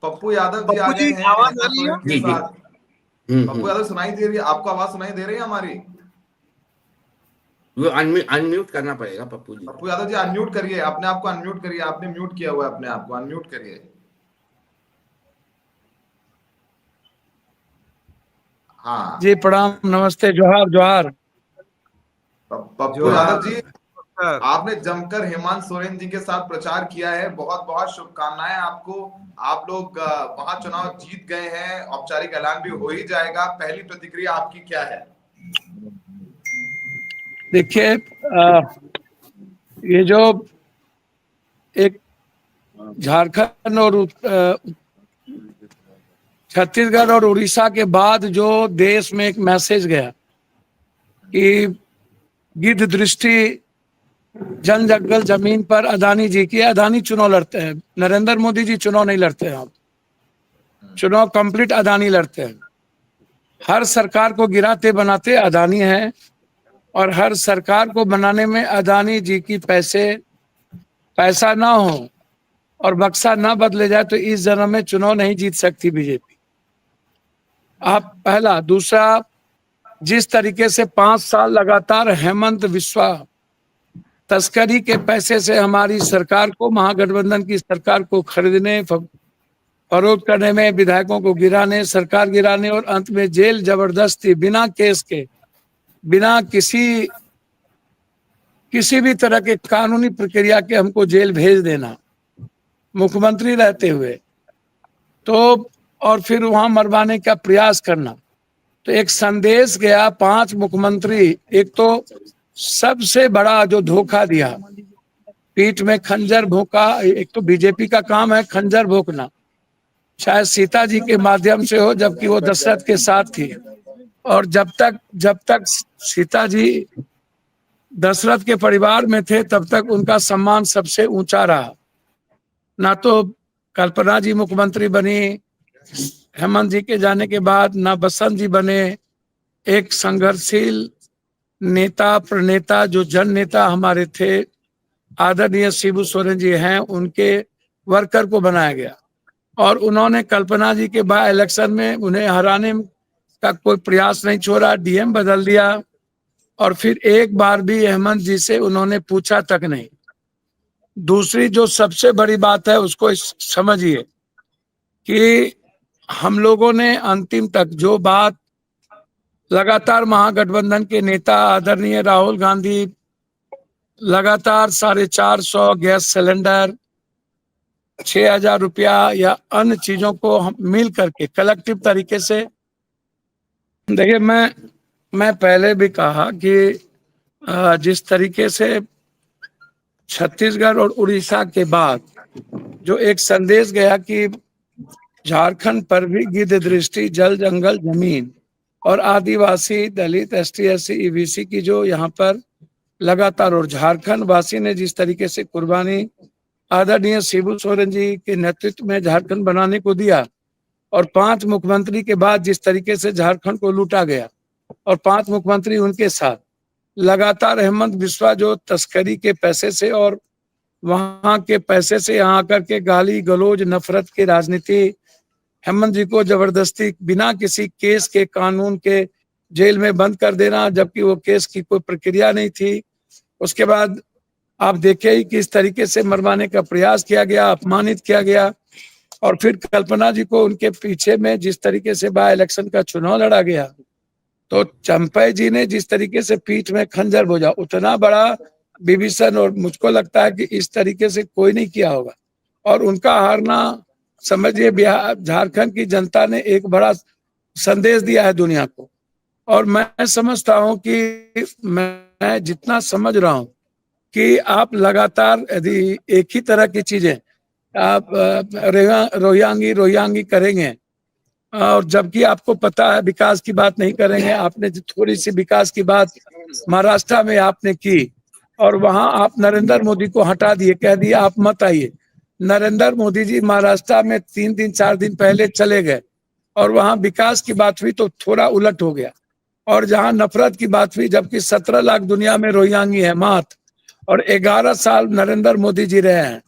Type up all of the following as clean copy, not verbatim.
पप्पू यादव जी आ पप्पू गए जी हैं आवाज आ हेमंत रही है? सोरेन के जी जी। साथ। पप्पू यादव सुनाई दे रही है आपको? आवाज सुनाई दे रही है हमारी? वो अनम्यूट करना पड़ेगा पप्पू जी को। पप्पू यादव जी अनम्यूट करिए, अपने आप को अनम्यूट करिए, आपने म्यूट किया हुआ है अपने आप को, अनम्यूट करिए। हाँ। जी प्रणाम, नमस्ते, जोहार जोहार। पप्पू यादव जोहार जी, सर। आपने जमकर हेमंत सोरेन जी के साथ प्रचार किया है, बहुत बहुत शुभकामनाएं आपको। आप लोग वहां चुनाव जीत गए हैं, औपचारिक ऐलान भी हो ही जाएगा। पहली प्रतिक्रिया आपकी क्या है? देखिए, ये जो एक झारखंड और छत्तीसगढ़ और उड़ीसा के बाद जो देश में एक मैसेज गया कि गिद्ध दृष्टि जन जंगल जमीन पर अदानी जी की, अदानी चुनाव लड़ते हैं, नरेंद्र मोदी जी चुनाव नहीं लड़ते हैं। अब चुनाव कंप्लीट अदानी लड़ते हैं। हर सरकार को गिराते बनाते अदानी है, और हर सरकार को बनाने में अदानी जी की पैसा ना हो और बक्सा ना बदले जाए तो इस जन्म में चुनाव नहीं जीत सकती बीजेपी। आप पहला। दूसरा, जिस तरीके से 5 साल लगातार हेमंत बिस्वा तस्करी के पैसे से हमारी सरकार को, महागठबंधन की सरकार को खरीदने, फरोख्त करने में, विधायकों को गिराने, सरकार गिराने और अंत में जेल जबरदस्ती, बिना केस के, बिना किसी भी तरह के कानूनी प्रक्रिया के हमको जेल भेज देना, मुख्यमंत्री रहते हुए, तो और फिर वहां मरवाने का प्रयास करना। तो एक संदेश गया 5 मुख्यमंत्री। एक तो सबसे बड़ा जो धोखा दिया, पीठ में खंजर भोंका। एक तो बीजेपी का काम है खंजर भोंकना, शायद सीता जी के माध्यम से हो, जबकि वो दशरथ के साथ थी। और जब तक सीता जी दशरथ के परिवार में थे तब तक उनका सम्मान सबसे ऊंचा रहा। ना तो कल्पना जी मुख्यमंत्री बनी हेमंत जी के जाने के बाद, ना बसंत जी बने। एक संघर्षशील नेता, प्रणेता, जो जन नेता हमारे थे, आदरणीय शिबू सोरेन जी हैं, उनके वर्कर को बनाया गया। और उन्होंने कल्पना जी के बाद इलेक्शन में उन्हें हराने का कोई प्रयास नहीं छोड़ा, डीएम बदल दिया। और फिर एक बार भी हेमंत जी से उन्होंने पूछा तक नहीं। दूसरी जो सबसे बड़ी बात है उसको समझिए कि हम लोगों ने अंतिम तक जो बात लगातार महागठबंधन के नेता आदरणीय राहुल गांधी लगातार 450 गैस सिलेंडर, 6,000 रुपया या अन्य चीजों को हम मिल करके कलेक्टिव तरीके से, देखिए मैं पहले भी कहा कि जिस तरीके से छत्तीसगढ़ और उड़ीसा के बाद जो एक संदेश गया कि झारखंड पर भी गिद्ध दृष्टि जल जंगल जमीन और आदिवासी दलित एसटी एससी ईबीसी की जो यहाँ पर लगातार, और झारखंड वासी ने जिस तरीके से कुर्बानी आदरणीय शिबू सोरेन जी के नेतृत्व में झारखंड बनाने को दिया, और 5 मुख्यमंत्री के बाद जिस तरीके से झारखंड को लूटा गया और 5 मुख्यमंत्री उनके साथ लगातार हेमंत बिस्वा जो तस्करी के पैसे से और वहां के पैसे से यहाँ आकर के गाली गलौज नफरत की राजनीति, हेमंत जी को जबरदस्ती बिना किसी केस के, कानून के जेल में बंद कर देना, जबकि वो केस की कोई प्रक्रिया नहीं थी। उसके बाद आप देखे ही किस तरीके से मरवाने का प्रयास किया गया, अपमानित किया गया। और फिर कल्पना जी को उनके पीछे में जिस तरीके से बाय इलेक्शन का चुनाव लड़ा गया, तो चंपई जी ने जिस तरीके से पीठ में खंजर बोझा, उतना बड़ा विभीषण और मुझको लगता है कि इस तरीके से कोई नहीं किया होगा। और उनका हारना, समझिए बिहार झारखंड की जनता ने एक बड़ा संदेश दिया है दुनिया को। और मैं समझता हूं कि मैं जितना समझ रहा हूं कि आप लगातार यदि एक ही तरह की चीजें आप रोहिंगी करेंगे, और जबकि आपको पता है विकास की बात नहीं करेंगे। आपने थोड़ी सी विकास की बात महाराष्ट्र में आपने की, और वहां आप नरेंद्र मोदी को हटा दिए, कह दिए आप मत आइए। नरेंद्र मोदी जी महाराष्ट्र में 3 दिन 4 दिन पहले चले गए, और वहां विकास की बात हुई तो थोड़ा उलट हो गया। और जहां नफरत की बात हुई, जबकि 17 लाख दुनिया में रोहिंगी है मात्र, और 11 साल नरेंद्र मोदी जी रहे हैं,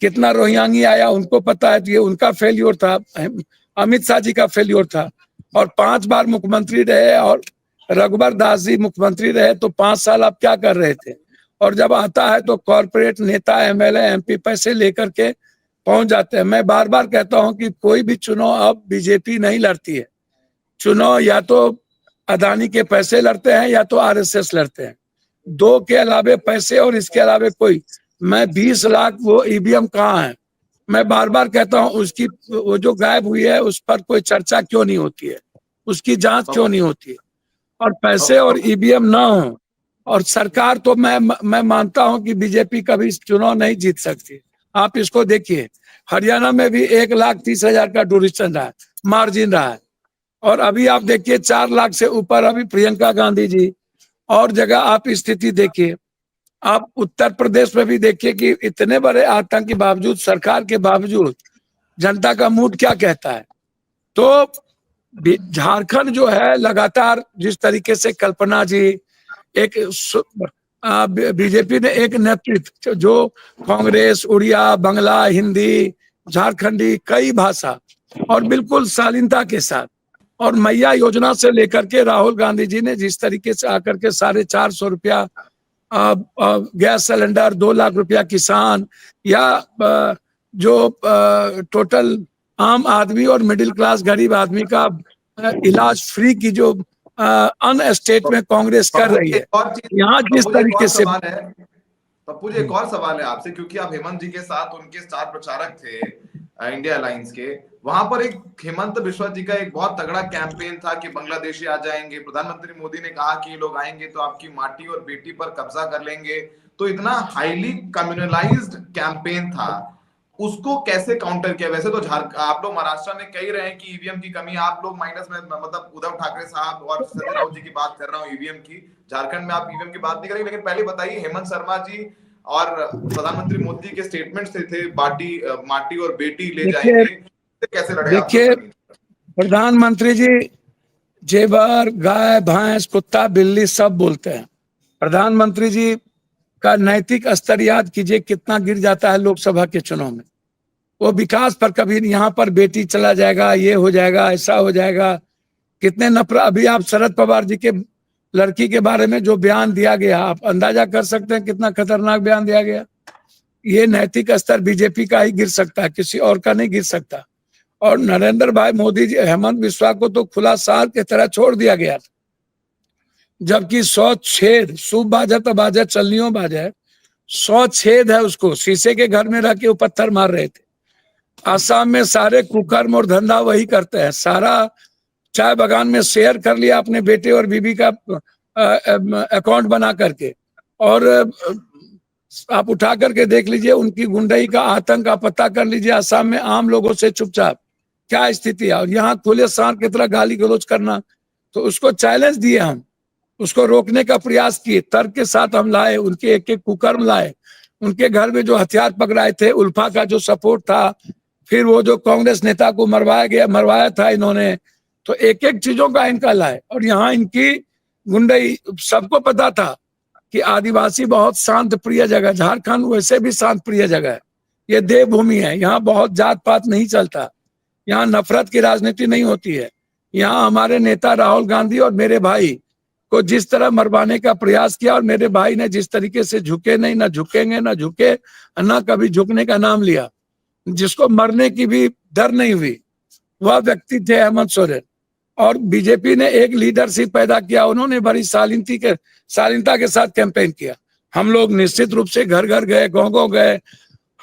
कितना रोहिंग्या आया उनको पता है, ये उनका फेल्योर था, अमित शाह जी का फेल्योर था। और 5 बार मुख्यमंत्री रहे और रघुबर दास जी मुख्यमंत्री रहे, तो 5 साल आप क्या कर रहे थे? और जब आता है तो कॉर्पोरेट नेता, एमएलए, एमपी पैसे लेकर के पहुंच जाते हैं। मैं बार बार कहता हूं कि कोई भी चुनाव अब बीजेपी नहीं लड़ती है। चुनाव या तो अदानी के पैसे लड़ते हैं या तो आरएसएस लड़ते हैं, दो के अलावे पैसे और इसके अलावे कोई। मैं 20 लाख वो ईवीएम कहाँ है, मैं बार बार कहता हूं उसकी, वो जो गायब हुई है उस पर कोई चर्चा क्यों नहीं होती है, उसकी जांच क्यों नहीं होती है? और पैसे और ईवीएम ना हो और सरकार, तो मैं मानता हूं कि बीजेपी कभी चुनाव नहीं जीत सकती। आप इसको देखिए, हरियाणा में भी 1,30,000 का डोनेशन रहा है, मार्जिन रहा है। और अभी आप देखिए 4 लाख से ऊपर अभी प्रियंका गांधी जी, और जगह आप स्थिति देखिए। आप उत्तर प्रदेश में भी देखिए कि इतने बड़े आतंक के बावजूद, सरकार के बावजूद, जनता का मूड क्या कहता है। तो झारखंड जो है लगातार जिस तरीके से कल्पना जी, एक बीजेपी ने एक नेतृत्व जो कांग्रेस, उड़िया, बांग्ला, हिंदी, झारखंडी, कई भाषा और बिल्कुल शालीनता के साथ, और मैया योजना से लेकर के राहुल गांधी जी ने जिस तरीके से आकर के 450 रुपया गैस सिलेंडर, 2 लाख रुपया किसान, या जो टोटल आम आदमी और मिडिल क्लास गरीब आदमी का इलाज फ्री की जो अन स्टेट में कांग्रेस कर रही है, यहाँ जिस तरीके से। पप्पू जी, एक और सवाल है आपसे, क्योंकि आप हेमंत जी के साथ उनके स्टार प्रचारक थे इंडिया अलायंस के। वहां पर एक हेमंत बिस्वा जी का एक बहुत तगड़ा कैंपेन था कि बांग्लादेशी आ जाएंगे, प्रधानमंत्री मोदी ने कहा कि ये लोग आएंगे तो आपकी माटी और बेटी पर कब्जा कर लेंगे। तो इतना हाईली कम्युनलाइज्ड कैंपेन था, उसको कैसे काउंटर किया? वैसे तो आप लोग महाराष्ट्र में कह रहे हैं कि ईवीएम की कमी, आप लोग माइनस में, मतलब उद्धव ठाकरे साहब और संजय राउत जी की बात कर रहा हूँ ईवीएम की। झारखंड में आप ईवीएम की बात नहीं करेंगे, लेकिन पहले बताइए, हेमंत शर्मा जी और प्रधानमंत्री मोदी के स्टेटमेंट थे माटी और बेटी ले जाएंगे, कैसे लड़े? देखिए, प्रधानमंत्री जी जेवर, गाय, भैंस, कुत्ता, बिल्ली सब बोलते हैं। प्रधानमंत्री जी का नैतिक स्तर याद कीजिए कितना गिर जाता है लोकसभा के चुनाव में। वो विकास पर कभी, यहाँ पर बेटी चला जाएगा, ये हो जाएगा, ऐसा हो जाएगा, कितने नफरत। अभी आप शरद पवार जी के लड़की के बारे में जो बयान दिया गया, आप अंदाजा कर सकते हैं कितना खतरनाक बयान दिया गया। ये नैतिक स्तर बीजेपी का ही गिर सकता है, किसी और का नहीं गिर सकता। और नरेंद्र भाई मोदी जी, हेमंत बिस्वा को तो खुला सार की तरह छोड़ दिया गया, जबकि 100 छेद, सूप बाजा तो बाजा, चलनियों बाजा, 100 छेद है उसको। शीशे के घर में रह के वो पत्थर मार रहे थे। आसाम में सारे कुकर्म और धंधा वही करते हैं, सारा चाय बागान में शेयर कर लिया अपने बेटे और बीबी का अकाउंट बना करके। और आप उठा करके देख लीजिए उनकी गुंडई का आतंक का पता कर लीजिए आसाम में आम लोगों से चुपचाप क्या स्थिति है। और यहाँ खुले सांड की तरह गाली गलौज करना, तो उसको चैलेंज दिए हम, उसको रोकने का प्रयास किए, तर्क के साथ हम लाए, उनके एक एक कुकर्म लाए, उनके घर में जो हथियार पकड़ाए थे, उल्फा का जो सपोर्ट था, फिर वो जो कांग्रेस नेता को मरवाया था इन्होंने, तो एक एक चीजों का इनका लाए। और यहाँ इनकी गुंडई, सबको पता था कि आदिवासी बहुत शांत प्रिय जगह, झारखंड वैसे भी शांत प्रिय जगह है, ये देवभूमि है, यहाँ बहुत जात पात नहीं चलता, यहाँ नफरत की राजनीति नहीं होती है। यहाँ हमारे नेता राहुल गांधी और मेरे भाई को जिस तरह मरवाने का प्रयास किया, और मेरे भाई ने जिस तरीके से झुके नहीं, ना झुकेंगे, ना झुके, ना कभी झुकने का नाम लिया, जिसको मरने की भी डर नहीं हुई, वह व्यक्ति थे हेमंत सोरेन। और बीजेपी ने एक लीडरशिप पैदा किया, उन्होंने बड़ी शालीनता के साथ कैंपेन किया। हम लोग निश्चित रूप से घर घर गए, गाँव गए,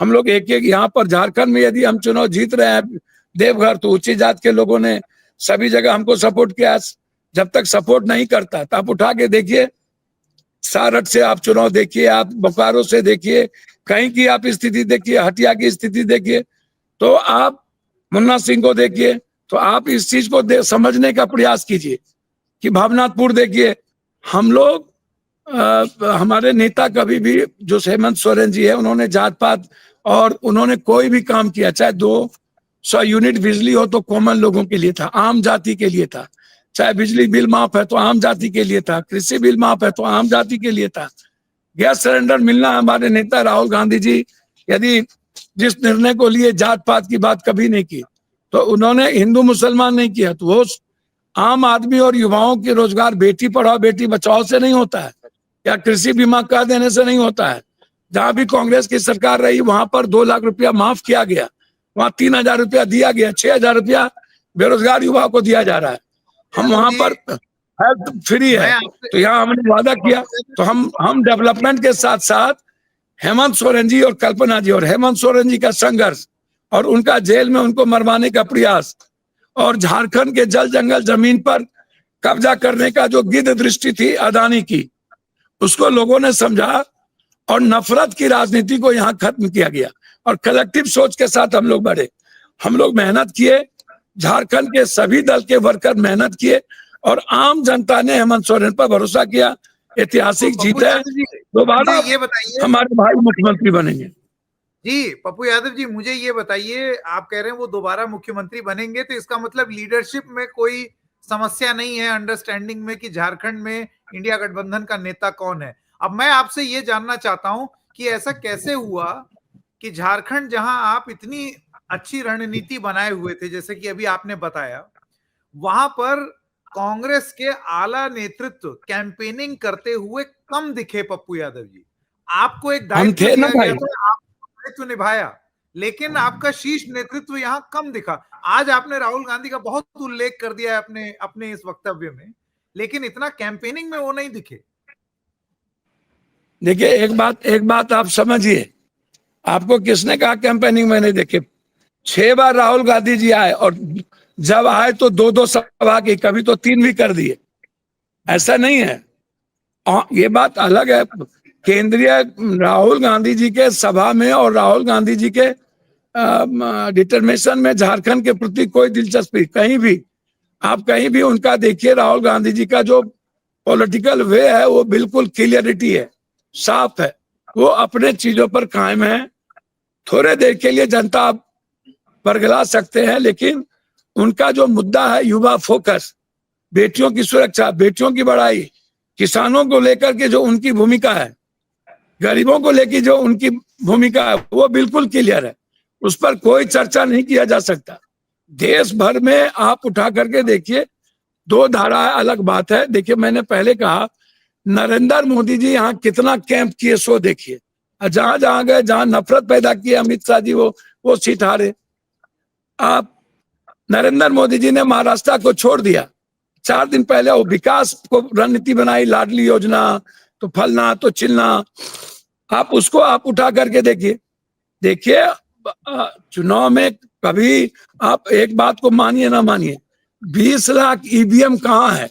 हम लोग एक एक, यहाँ पर झारखंड में यदि हम चुनाव जीत रहे हैं देवघर, तो ऊंची जात के लोगों ने सभी जगह हमको सपोर्ट किया। जब तक सपोर्ट नहीं करता तो आप उठा के देखिए, सारठ से आप चुनाव देखिए, आप बोकारो से देखिए, कहीं की आप स्थिति देखिए, हटिया की स्थिति देखिए, तो आप मुन्ना सिंह को देखिए, तो आप इस चीज को समझने का प्रयास कीजिए कि भावनापुर देखिए। हम लोग हमारे नेता कभी भी, जो हेमंत सोरेन जी है, उन्होंने जात पात और उन्होंने कोई भी काम किया, चाहे 200 यूनिट बिजली हो तो कॉमन लोगों के लिए था, आम जाति के लिए था, चाहे बिजली बिल माफ है तो आम जाति के लिए था, कृषि बिल माफ है तो आम जाति के लिए था, गैस सिलेंडर मिलना, हमारे नेता राहुल गांधी जी यदि जिस निर्णय को लिए जात पात की बात कभी नहीं की। तो उन्होंने हिंदू मुसलमान नहीं किया, तो वो आम आदमी और युवाओं के रोजगार बेटी पढ़ाओ बेटी बचाओ से नहीं होता है, या कृषि बीमा कर देने से नहीं होता है। जहां भी कांग्रेस की सरकार रही वहां पर 2 लाख रुपया माफ किया गया, वहां 3,000 रुपया दिया गया, 6,000 रुपया बेरोजगार युवा को दिया जा रहा है। हम वहां पर हेल्थ फ्री है, तो यहाँ हमने वादा किया। तो हम डेवलपमेंट के साथ साथ हेमंत सोरेन जी और कल्पना जी, और हेमंत सोरेन जी का संघर्ष और उनका जेल में उनको मरवाने का प्रयास, और झारखंड के जल जंगल जमीन पर कब्जा करने का जो गिद्ध दृष्टि थी अदानी की, उसको लोगों ने समझा और नफरत की राजनीति को यहाँ खत्म किया गया। और कलेक्टिव सोच के साथ हम लोग बढ़े, हम लोग मेहनत किए, झारखंड के सभी दल के वर्कर मेहनत किए, और आम जनता ने हेमंत सोरेन पर भरोसा किया। ऐतिहासिक जीत है, दोबारा ये बताइए हमारे भाई मुख्यमंत्री बनेंगे। जी पप्पू यादव जी, मुझे ये बताइए, आप कह रहे हैं वो दोबारा मुख्यमंत्री बनेंगे, तो इसका मतलब लीडरशिप में कोई समस्या नहीं है, अंडरस्टैंडिंग में, कि झारखंड में इंडिया गठबंधन का नेता कौन है। अब मैं आपसे ये जानना चाहता हूं कि ऐसा कैसे हुआ कि झारखंड, जहां आप इतनी अच्छी रणनीति बनाए हुए थे, जैसे कि अभी आपने बताया, वहां पर कांग्रेस के आला नेतृत्व कैंपेनिंग करते हुए कम दिखे। पप्पू यादव जी, आपको एक दायित्व दिया गया था, आपने दायित्व निभाया, लेकिन आपका शीर्ष नेतृत्व यहां कम दिखा। आज आपने राहुल गांधी का बहुत उल्लेख कर दिया है अपने इस वक्तव्य में, लेकिन इतना कैंपेनिंग में वो नहीं दिखे। देखिए, एक बात आप समझिए, आपको किसने कहा कैंपेनिंग में नहीं देखे? 6 बार राहुल गांधी जी आए, और जब आए तो 2-2 सभा की, कभी तो 3 भी कर दिए। ऐसा नहीं है, ये बात अलग है। केंद्रीय राहुल गांधी जी के सभा में और राहुल गांधी जी के डिटरमिनेशन में झारखंड के प्रति कोई दिलचस्पी कहीं भी, आप कहीं भी उनका देखिए, राहुल गांधी जी का जो पॉलिटिकल वे है वो बिल्कुल क्लियरिटी है, साफ है, वो अपने चीजों पर कायम है। थोड़े देर के लिए जनता बरगला सकते हैं, लेकिन उनका जो मुद्दा है युवा फोकस, बेटियों की सुरक्षा, बेटियों की बढ़ाई, किसानों को लेकर के जो उनकी भूमिका है, गरीबों को लेकर जो उनकी भूमिका है, वो बिल्कुल क्लियर है, उस पर कोई चर्चा नहीं किया जा सकता। देश भर में आप उठा करके देखिए, 2 धाराएं अलग बात है। देखिए, मैंने पहले कहा नरेंद्र मोदी जी यहाँ कितना कैंप किए सो देखिए, जहां जहां गए, जहां नफरत पैदा की अमित शाह जी वो सीट हारे। आप नरेंद्र मोदी जी ने महाराष्ट्र को छोड़ दिया, 4 दिन पहले वो विकास को रणनीति बनाई, लाडली योजना, तो फलना तो चिलना, आप उसको आप उठा करके देखिए चुनाव में कभी आप एक बात को मानिए ना मानिए, 20 लाख ईवीएम कहाँ है?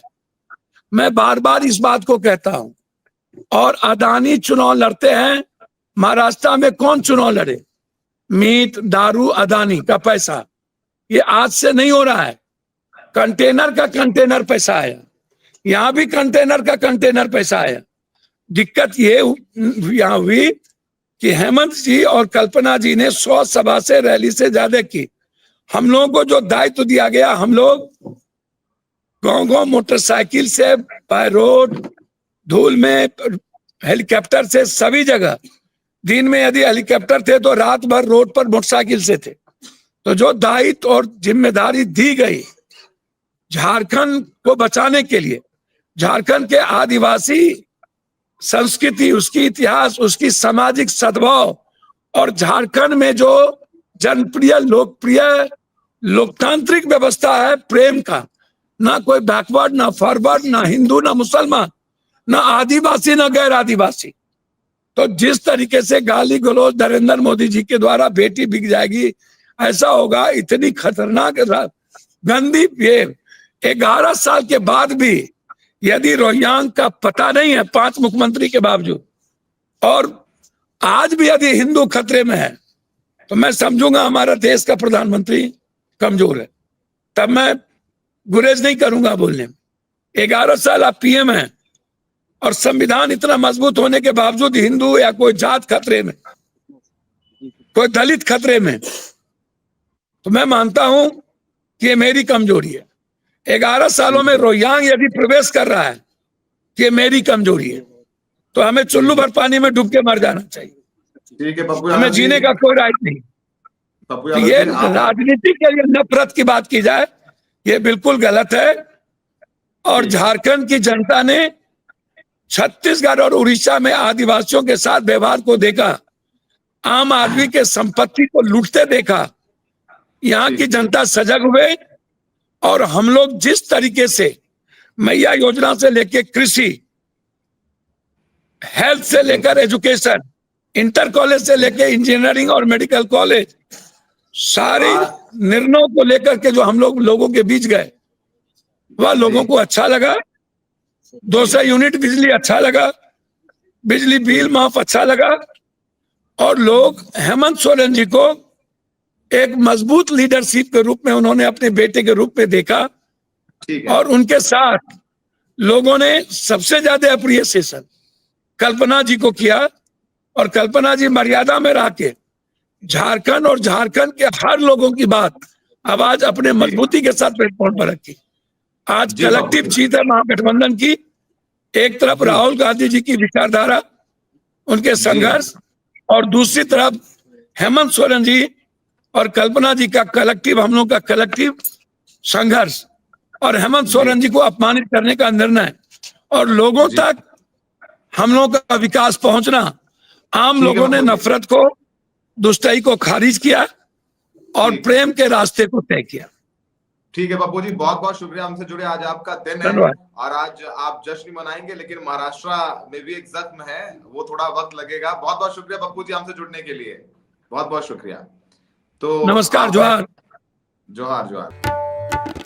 मैं बार बार इस बात को कहता हूं। और अदानी चुनाव लड़ते हैं, महाराष्ट्र में कौन चुनाव लड़े? मीट दारू अदानी का पैसा, ये आज से नहीं हो रहा है, कंटेनर का कंटेनर पैसा आया, यहां भी कंटेनर का कंटेनर पैसा आया। दिक्कत ये यहां हुई कि हेमंत जी और कल्पना जी ने 100 सभा से रैली से ज्यादा की। हम लोगों को जो दायित्व दिया गया, हम लोग गांव मोटरसाइकिल से, बाय रोड, धूल में, हेलीकॉप्टर से, सभी जगह, दिन में यदि हेलीकॉप्टर थे तो रात भर रोड पर मोटरसाइकिल से थे। तो जो दायित्व और जिम्मेदारी दी गई झारखंड को बचाने के लिए, झारखंड के आदिवासी संस्कृति, उसकी इतिहास, उसकी सामाजिक सद्भाव, और झारखंड में जो जनप्रिय लोकप्रिय लोकतांत्रिक व्यवस्था है प्रेम का, ना कोई बैकवर्ड, ना फॉरवर्ड, ना हिंदू, ना मुसलमान, ना आदिवासी, ना गैर आदिवासी। तो जिस तरीके से गाली गलौज नरेंद्र मोदी जी के द्वारा बेटी बिक जाएगी, ऐसा होगा, इतनी खतरनाक गंदी, ये 11 साल के बाद भी यदि रोहतांग का पता नहीं है 5 मुख्यमंत्री के बावजूद, और आज भी यदि हिंदू खतरे में है, तो मैं समझूंगा हमारा देश का प्रधानमंत्री कमजोर है, तब मैं गुरेज नहीं करूंगा बोलने में। 11 साल आप पीएम हैं और संविधान इतना मजबूत होने के बावजूद हिंदू या कोई जात खतरे में, कोई दलित खतरे में, तो मैं मानता हूं कि ये मेरी कमजोरी है। 11 सालों में रोहतांग यदि प्रवेश कर रहा है कि ये मेरी कमजोरी है, तो हमें चुल्लू भर पानी में डूब के मर जाना चाहिए। ठीक है पप्पू, हमें जीने का कोई राइट नहीं। पप्पू तो यादव ये जी, आप राजनीति के लिए नफरत की बात की जाए, ये बिल्कुल गलत है। और जी। झारखंड की जनता ने छत्तीसगढ़ और उड़ीसा में आदिवासियों के साथ व्यवहार को देखा, आम आदमी के संपत्ति को लूटते देखा। यहाँ जी। की जनता सजग हुए और हम लोग जिस तरीके से मैया योजना से लेकर कृषि, हेल्थ से लेकर एजुकेशन, इंटर कॉलेज से लेकर इंजीनियरिंग और मेडिकल कॉलेज, सारे निर्णयों को लेकर के जो हम लोग लोगों के बीच गए, वह लोगों को अच्छा लगा। 200 यूनिट बिजली अच्छा लगा, बिजली बिल माफ अच्छा लगा। और लोग हेमंत सोरेन जी को एक मजबूत लीडरशिप के रूप में उन्होंने अपने बेटे के रूप में देखा। ठीक है। और उनके साथ लोगों ने सबसे ज्यादा अप्रिसिएशन कल्पना जी को किया। और कल्पना जी मर्यादा में रह के झारखंड और झारखंड के हर लोगों की बात आवाज अपने मजबूती के साथ प्लेटफॉर्म पर रखी। आज जी, कलेक्टिव बाबू। जीत है महागठबंधन की। एक तरफ राहुल गांधी जी की विचारधारा, उनके संघर्ष, और दूसरी तरफ हेमंत सोरेन जी और कल्पना जी का कलेक्टिव, हम लोग का कलेक्टिव संघर्ष, और हेमंत सोरेन जी को अपमानित करने का निर्णय, और लोगों तक हम लोग का विकास पहुंचना। आम लोगों ने नफरत को, दुष्टाई को खारिज किया और प्रेम के रास्ते को तय किया। ठीक है पप्पू जी, बहुत बहुत शुक्रिया हमसे जुड़े। आज आपका दिन है और आज आप जश्न मनाएंगे, लेकिन महाराष्ट्र में भी एक जख्म है, वो थोड़ा वक्त लगेगा। बहुत बहुत शुक्रिया पप्पू जी हमसे जुड़ने के लिए, बहुत बहुत शुक्रिया। तो नमस्कार, जोहार। जोहार जोहार।